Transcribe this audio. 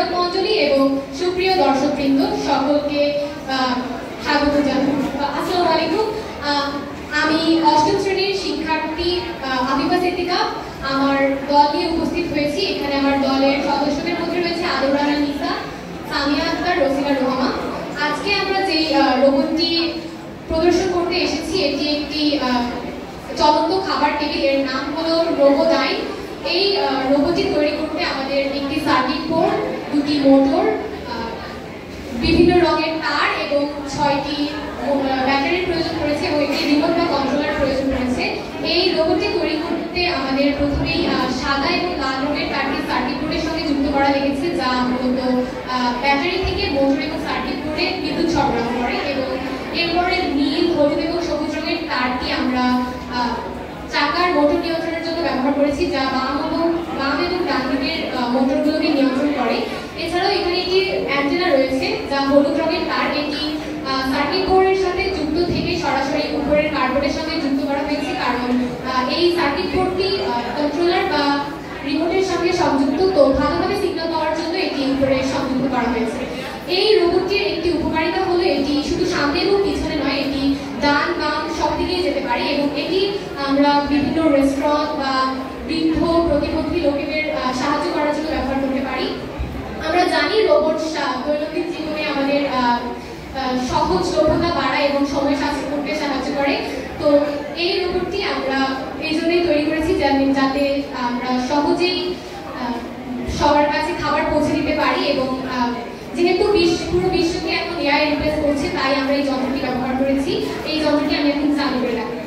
অভিভাবক মণ্ডলী এবং সুপ্রিয় দর্শকবৃন্দ সকলকে স্বাগত জানাই। আসসালামু আলাইকুম। আমি অষ্টম শ্রেণীর শিক্ষার্থী আবিবা সিদ্দিকা। আমার দল নিয়ে উপস্থিত হয়েছি। এখানে আমার দলের সদস্যদের মধ্যে রয়েছে আদর রানা নিসা, সামিয়া আক্তার, রসিনা রোহামা। আজকে আমরা যে রোবটটি প্রদর্শন করতে এসেছি এটি একটি চলন্ত খাবার টেবিল। এর নাম হলো রোবোডাইন। এই রোবটটি তৈরি করতে আমাদের একটি সার্কিট বোর্ড, দুটি মোটর, বিভিন্ন রঙের তার এবং 6টি ব্যাটারির প্রয়োজন পড়েছে এবং একটি রিমোট বা কন্ট্রোলার প্রয়োজন পড়েছে। এই রোবটটি তৈরি করতে আমাদের প্রথমেই সাদা এবং লাল রঙের তারটি সার্কিট বোর্ডের সঙ্গে যুক্ত করা লেগেছে, যা মূলত ব্যাটারি থেকে মোটর এবং সার্কিট বোর্ডে বিদ্যুৎ সরবরাহ করে। এবং এরপরে নীল, হলুদ এবং সবুজ রঙের তারটি আমরা চাকার মোটর নিয়ন্ত্রণের জন্য ব্যবহার করেছি, যা বাম এবং ডান দিকের মোটরগুলোকে নিয়ন্ত্রণ করে। এছাড়াও এখানে একটি অ্যান্টেনা রয়েছে যা হলুদ রঙের তার। এটি সার্কিট বোর্ডের সাথে যুক্ত থেকে সরাসরি উপরের কার্ডবোর্ডের সঙ্গে যুক্ত করা হয়েছে, কারণ এই সার্কিট বোর্ডটি কন্ট্রোলার বা রিমোটের সঙ্গে সংযুক্ত, তো ভালোভাবে সিগন্যাল পাওয়ার জন্য এটি উপরে সংযুক্ত করা হয়েছে। এই রোবটটির একটি উপকারিতা হলো এটি শুধু সামনে এবং পিছনে নয়, এটি ডান বাম সব দিকেই যেতে পারে এবং এটি আমরা বিভিন্ন রেস্টুরেন্ট বা বৃদ্ধ প্রতিবন্ধী লোকেদের সাহায্য করার জন্য ব্যবহার করতে পারি। আমরা জানি রোবট দৈনন্দিন জীবনে আমাদের সহজলভ্যতা বাড়ায় এবং সময় সাশ্রয় করতে সাহায্য করে। তো এই রোবটটি আমরা এই জন্যই তৈরি করেছি যাতে আমরা সহজেই সবার কাছে খাবার পৌঁছে দিতে পারি। এবং যেহেতু পুরো বিশ্বকে এখন এআই রিপ্লেস করছে, তাই আমরা এই যন্ত্রটি ব্যবহার করেছি। এই যন্ত্রটি আমি এখন চালু করে রাখি।